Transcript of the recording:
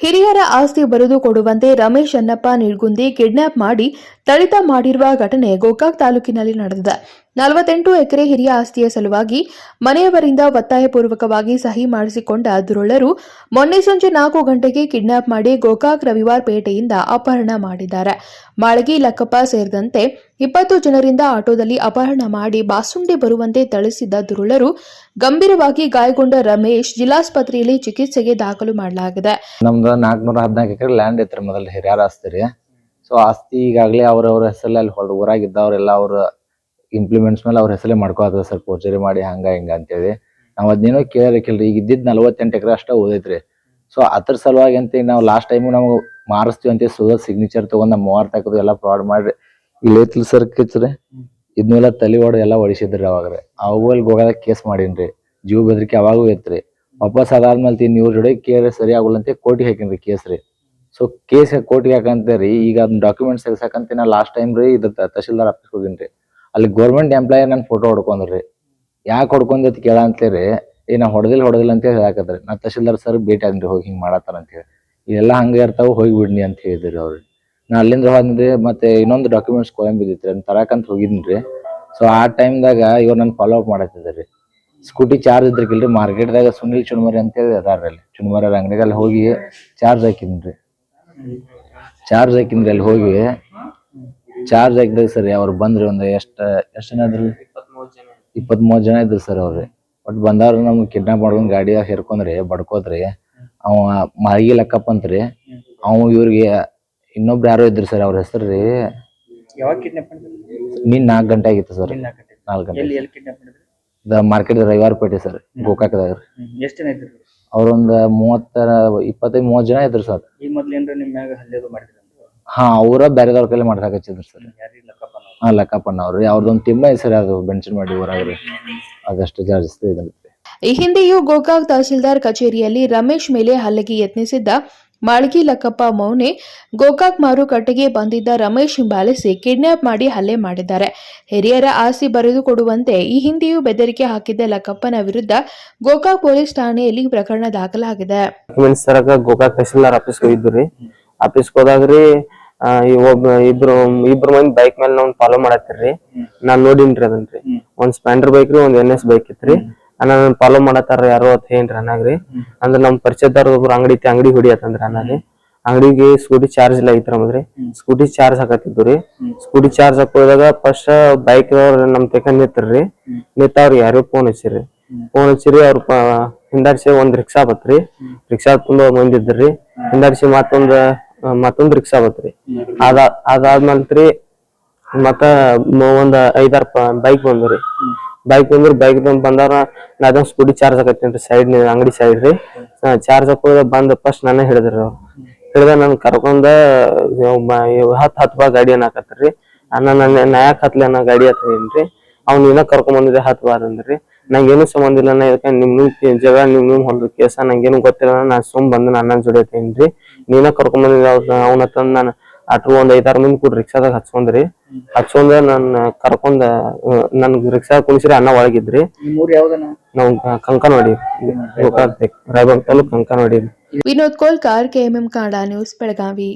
ಹಿರಿಯರ ಆಸ್ತಿ ಬರೆದು ಕೊಡುವಂತೆ ರಮೇಶ್ ಅನ್ನಪ್ಪ ನಿಡ್ಗುಂದಿ ಕಿಡ್ನಾಪ್ ಮಾಡಿ ಥಳಿತ ಮಾಡಿರುವ ಘಟನೆ ಗೋಕಾಕ್ ತಾಲೂಕಿನಲ್ಲಿ ನಡೆದಿದೆ. 48 ಎಕರೆ ಹಿರಿಯ ಆಸ್ತಿಯ ಸಲುವಾಗಿ ಮನೆಯವರಿಂದ ಒತ್ತಾಯಪೂರ್ವಕವಾಗಿ ಸಹಿ ಮಾಡಿಸಿಕೊಂಡ ದುರುಳರು ಮೊನ್ನೆ ಸಂಜೆ 4 ಗಂಟೆಗೆ ಕಿಡ್ನಾಪ್ ಮಾಡಿ ಗೋಕಾಕ್ ರವಿವಾರ ಪೇಟೆಯಿಂದ ಅಪಹರಣ ಮಾಡಿದ್ದಾರೆ. ಮಾಳಗಿ ಲಕ್ಕಪ್ಪ ಸೇರಿದಂತೆ 20 ಜನರಿಂದ ಆಟೋದಲ್ಲಿ ಅಪಹರಣ ಮಾಡಿ ಬಾಸುಂಡೆ ಬರುವಂತೆ ಥಳಿಸಿದ ದುರುಳರು ಗಂಭೀರವಾಗಿ ಗಾಯಗೊಂಡ ರಮೇಶ್ ಜಿಲ್ಲಾಸ್ಪತ್ರೆಯಲ್ಲಿ ಚಿಕಿತ್ಸೆಗೆ ದಾಖಲು ಮಾಡಲಾಗಿದೆ. ನಮ್ದು 414 ಎಕರೆ ಲ್ಯಾಂಡ್ ಐತ್ರಿ. ಮೊದಲು ಹಿರಿಯರ ಆಸ್ತಿ ರೀ. ಸೊ ಆಸ್ತಿ ಈಗಾಗಲೇ ಅವ್ರವ್ರ ಹೆಸರಲ್ಲಿ ಅಲ್ಲಿ ಊರಾಗಿದ್ದವ್ರೆಲ್ಲ ಅವ್ರ ಇಂಪ್ಲಿಮೆಂಟ್ಸ್ ಮೇಲೆ ಅವ್ರ ಹೆಸರೇ ಮಾಡ್ಕೋತದ ಸರ್, ಪೋರ್ಚರಿ ಮಾಡಿ ಹಂಗ ಹಿಂಗ ಅಂತೇಳಿ. ನಾವ್ ಅದೇನೋ ಕೇಳಿರಕಿಲ್ರಿ. ಈಗ ಇದ್ದಿದ್ 48 ಎಕರೆ ಅಷ್ಟ ಓದೈತ್ರಿ. ಸೊ ಅದ್ರ ಸಲುವಾಗಿ ಅಂತ ನಾವು ಲಾಸ್ಟ್ ಟೈಮ್ ನಾವು ಮಾರಿಸ್ತೀವಿ ಅಂತ ಸುಧಾ ಸಿಗ್ನೇಚರ್ ತಗೊಂಡ್ ನಮ್ಮ 30 ಹಾಕದು ಎಲ್ಲ ಫ್ರಾಡ್ ಮಾಡ್ರಿ. ಇಲ್ಲಿ ಐತ್ಲಿ ಸರ್ ಕಿಚ್ರಿ, ಇದನ್ನೆಲ್ಲ ತಲೆ ಹೊಡೆದು ಎಲ್ಲ ಹೊಡಿಸಿದ್ರಿ. ಅವಾಗ್ರಿ ಅವಾಗ ಹೋಗದ ಕೇಸ್ ಮಾಡೀನ್ರಿ. ಜೀವ ಬೆದರಿಕೆ ಅವಾಗೂ ಐತ್ರಿ. ವಾಪಸ್ ಅದಾದ್ಮೇಲೆ ಇವ್ರ ಜೋಡಿ ಕೇಳಿ ಸರಿ ಆಗುಲ್ಲ ಅಂತ ಕೋರ್ಟಿಗೆ ಹಾಕಿನ್ರಿ ಕೇಸ್ ರೀ. ಸೊ ಕೇಸ್ ಕೋರ್ಟಿಗೆ ಹಾಕಂತೇರಿ. ಈಗ ಅದನ್ನ ಡಾಕ್ಯುಮೆಂಟ್ಸ್ ತೆಗ್ಸಾಕಂತ ನಾ ಲಾಸ್ಟ್ ಟೈಮ್ ರೀ ಇದು ತಹಶೀಲ್ದಾರ್ ಆಫೀಸ್ ಹೋಗಿನ್ರಿ. ಅಲ್ಲಿ ಗೌರ್ಮೆಂಟ್ ಎಂಪ್ಲಾಯರ್ ನನ್ ಫೋಟೋ ಹೊಡ್ಕೊಂಡ್ರಿ. ಯಾಕೆ ಹೊಡ್ಕೊಂಡ್ ಕೇಳ ಅಂತೇಳಿ ನಾ ಹೊಡೆದಿಲ್ಲ ಅಂತ ಹೇಳಾಕತ್ರಿ. ನಾ ತಹಶೀಲ್ದಾರ್ ಸರ್ ಭೇಟಿ ಆದ್ರಿ, ಹೋಗಿ ಹಿಂಗ್ ಮಾಡತ್ತಾರ ಅಂತ ಹೇಳಿ. ಇದೆಲ್ಲ ಹಂಗೆ ಇರ್ತಾವ, ಹೋಗಿ ಬಿಡ್ನಿ ಅಂತ ಹೇಳಿದ್ರಿ ಅವ್ರಿ. ನಾ ಅಲ್ಲಿಂದ ಹೋದ್ರಿ. ಮತ್ತೆ ಇನ್ನೊಂದು ಡಾಕ್ಯುಮೆಂಟ್ಸ್ ಕೊಳಂಬ ಬಿದ್ದಿತ್ರಿ, ಅದನ್ನ ತರಾಕಂತ ಹೋಗಿದ್ರಿ. ಸೊ ಆ ಟೈಮ್ದಾಗ ಇವ್ರು ನನ್ ಫಾಲೋ ಅಪ್ ಮಾಡತ್ತಿದ್ರಿ. ಸ್ಕೂಟಿ ಚಾರ್ಜ್ ಇದ್ರಿಕಿಲ್ರಿ, ಮಾರ್ಕೆಟ್ದಾಗ ಸುನಿಲ್ ಚುಣ್ಮರಿ ಅಂತ ಹೇಳಿ ಅದಾರ್ರಿ. ಅಲ್ಲಿ ಚುಣ್ಮರಿ ಅಂಗಡಿಗೆ ಅಲ್ಲಿ ಹೋಗಿ ಚಾರ್ಜ್ ಹಾಕಿನ್ರಿ. ಅಲ್ಲಿ ಹೋಗಿ ಚಾರ್ಜ್ ಹಾಕಿದಾಗ ಸರಿ ಅವ್ರು ಬಂದ್ರಿ. ಒಂದ್ ಎಷ್ಟ್ ಜನ ಇದ್ರಿ? 23 ಜನ ಇದ್ರಿ ಸರ್ ಅವ್ರಿ. ಬಟ್ ಬಂದವ್ರು ನಮ್ಗೆ ಕಿಡ್ನಾಪ್ ಮಾಡ್ಕೊಂಡ್ ಗಾಡಿಯಾಗ ಹೇರ್ಕೊಂಡ್ರಿ, ಬಡ್ಕೋದ್ರಿ. ಅವ ಮಾಳಗಿ ಲಕ್ಕಪ್ಪ ಅಂತ್ರಿ. ಅವ್ ಇವ್ರಿಗೆ ಇನ್ನೊಬ್ರು ಯಾರೋ ಇದ್ರಿ ಸರ್, ಅವ್ರ ಹೆಸರು ರೀ. ನೀನ್ 4 ಗಂಟೆ ಆಗಿತ್ತು ಸರ್. 4 ಗಂಟೆ ಮಾರ್ಕೆಟ್ ರವಿವಾರ ಪೇಟೆ ಸರ್, ಗೋಕಾಕದಾಗ. ಅವ್ರೊಂದ್ 25-30 ಜನ ಇದ್ರು ಸರ್. ಹಾ, ಅವ್ರ ಬೇರೆದವ್ರ ಕೈಲಿ ಮಾಡ್ಸಾಕಚ್ಚಿದ್ರು ಸರ್. ಹಾ, ಲಕ್ಕಪ್ಪಣ್ಣ ಅವ್ರಿ. ಅವ್ರದೊಂದ್ ಟಿಮ್ಮ ಸರ್, ಅದು ಬೆನ್ಷನ್ ಮಾಡಿ ಊರಾಗ್ರಿ. ಅದಷ್ಟು ಜಾಸ್ತಿ ಇದಂತೆ. ಈ ಹಿಂದೆಯೂ ಗೋಕಾಕ್ ತಹಸೀಲ್ದಾರ್ ಕಚೇರಿಯಲ್ಲಿ ರಮೇಶ್ ಮೇಲೆ ಹಲ್ಲೆಗೆ ಯತ್ನಿಸಿದ್ದ ಮಾಳಗಿ ಲಕ್ಕಪ್ಪ ಮೌನೆ ಗೋಕಾಕ್ ಮಾರುಕಟ್ಟೆಗೆ ಬಂದಿದ್ದ ರಮೇಶ್ ಹಿಂಬಾಲಿಸಿ ಕಿಡ್ನಾಪ್ ಮಾಡಿ ಹಲ್ಲೆ ಮಾಡಿದ್ದಾರೆ. ಹಿರಿಯರ ಆಸ್ತಿ ಬರೆದು ಕೊಡುವಂತೆ ಈ ಹಿಂದೆಯೂ ಬೆದರಿಕೆ ಹಾಕಿದ್ದ ಲಕ್ಕಪ್ಪನ ವಿರುದ್ಧ ಗೋಕಾಕ್ ಪೊಲೀಸ್ ಠಾಣೆಯಲ್ಲಿ ಪ್ರಕರಣ ದಾಖಲಾಗಿದೆ. ಗೋಕಾಕ್ ತಹಸೀಲ್ದಾರ್ ಆಫೀಸ್ ಹೋಗಿದ್ರಿ. ಆಫೀಸ್ ಹೋದಾಗ್ರಿ ಇಬ್ರು ಮಂದಿ ಬೈಕ್ ಮೇಲೆ ನಾವ್ ಫಾಲೋ ಮಾಡತ್ತಿರ್ರಿ. ನಾನ್ ನೋಡಿನ್ರಿ ಅದನ್ರಿ. ಒಂದ್ ಸ್ಪ್ಲೆಂಡರ್ ಬೈಕ್ ರೀ, ಒಂದ್ NS ಬೈಕ್ ಇತ್ರಿ. ನಾನು ಫಾಲೋ ಮಾಡತ್ತಾರ ಯಾರೋ ಅಂತ ಏನ್ರಿ ಅನ್ನಾಗ್ರಿ. ಅಂದ್ರೆ ನಮ್ ಪರಿಚಯದಾರ ಒಬ್ರು ಅಂಗಡಿ ಹೊಡಿಯತ್ತಂದ್ರಿ ಅನ್ನಾಗ್ರಿ. ಅಂಗಡಿಗೆ ಸ್ಕೂಟಿ ಚಾರ್ಜ್ ಇಲ್ಲ ಐತ್ರಮ್ರಿ. ಸ್ಕೂಟಿ ಚಾರ್ಜ್ ಹಾಕತ್ತಿದ್ರಿ. ಸ್ಕೂಟಿ ಚಾರ್ಜ್ ಹಾಕೋದಾಗ ಫಸ್ಟ್ ಬೈಕ್ ನಮ್ ತೆಕ ನಿಂತ್ರಿ. ನಿಂತವ್ರಿ ಯಾರೋ ಫೋನ್ ಹಚ್ಚಿರಿ. ಅವ್ರ ಹಿಂದಾಡ್ಸಿ ಒಂದ್ ರಿಕ್ಷಾ ಬತ್ರಿ. ರಿಕ್ಷಾ ತುಂಬ ಮಂದಿ ಇದ್ರಿ. ಹಿಂದಾಡ್ಸಿ ಮತ್ತೊಂದ್ ರಿಕ್ಷಾ ಬತ್ರಿ. ಅದಾದ್ಮೇಲ್ರಿ ಮತ್ತ ಒಂದ್ 5-6 ಬೈಕ್ ಬಂದ್ರಿ. ಬೈಕ್ ಬಂದವ್ರ ನಾ ಸ್ಕೂಟಿ ಚಾರ್ಜ್ ಹಾಕತ್ತೇನ್ರಿ ಸೈಡ್ ಅಂಗಡಿ ಸೈಡ್ ರೀ. ಚಾರ್ಜ್ ಹಾಕೋದ ಬಂದ್ ಫಸ್ಟ್ ನನ್ನ ಹಿಡಿದ್ರಿ. ಅವ್ರು ಹಿಡ್ದ ನನ್ ಕರ್ಕೊಂಡ 10 ಬಾ ಗಾಡಿ ಹಾಕತ್ರಿ. ನಾ ಯಾಕೆ ಹತ್ಲಿ ಅನ್ನೋ ಗಾಡಿ ಹತ್ತೇನ್ರಿ. ಅವ್ನ ನೀನ ಕರ್ಕೊಂಡ್ ಬಂದಿದ್ದೆ 10 ಬಾ ಅಂದ್ರಿ. ನಂಗೇನು ಸಂಬಂಧ ಇಲ್ಲ, ಇದಕ್ಕೆ ನಿಮ್ ಜಗಳ ನಿಮ್ ಹೊಂದ್ ಕೇಸ ನಂಗೇನು ಗೊತ್ತಿಲ್ಲ. ನಾನ್ ಸುಮ್ ಬಂದ್ ಅಣ್ಣನ್ ಜೋಡಿ ಐತೇನ್ರಿ. ನೀನ ಕರ್ಕೊಂಡ್ ಬಂದಿದ್ದ ಅವ್ನ ತಂದ್ ನಾನು ಆಟ್ರು ಒಂದ್ 5-6 ಮಂದಿ ಕೂಡ ರಿಕ್ಷಾದಾಗ ಹಚ್ಕೊಂಡ್ ನನ್ ಕರ್ಕೊಂಡ್ ನನ್ ರಿಕ್ಷಾ ಕುಣಿಸ್ರಿ. ಅಣ್ಣ ಒಳಗಿದ್ರಿ. ನಾವ್ ಕಂಕನವಾಡಿ, ರಾಯಬಾಗ್ ತಾಲೂಕ್ ಕಂಕನವಾಡಿ. Vinod Kolkar, KMM Kannada news, Belagavi.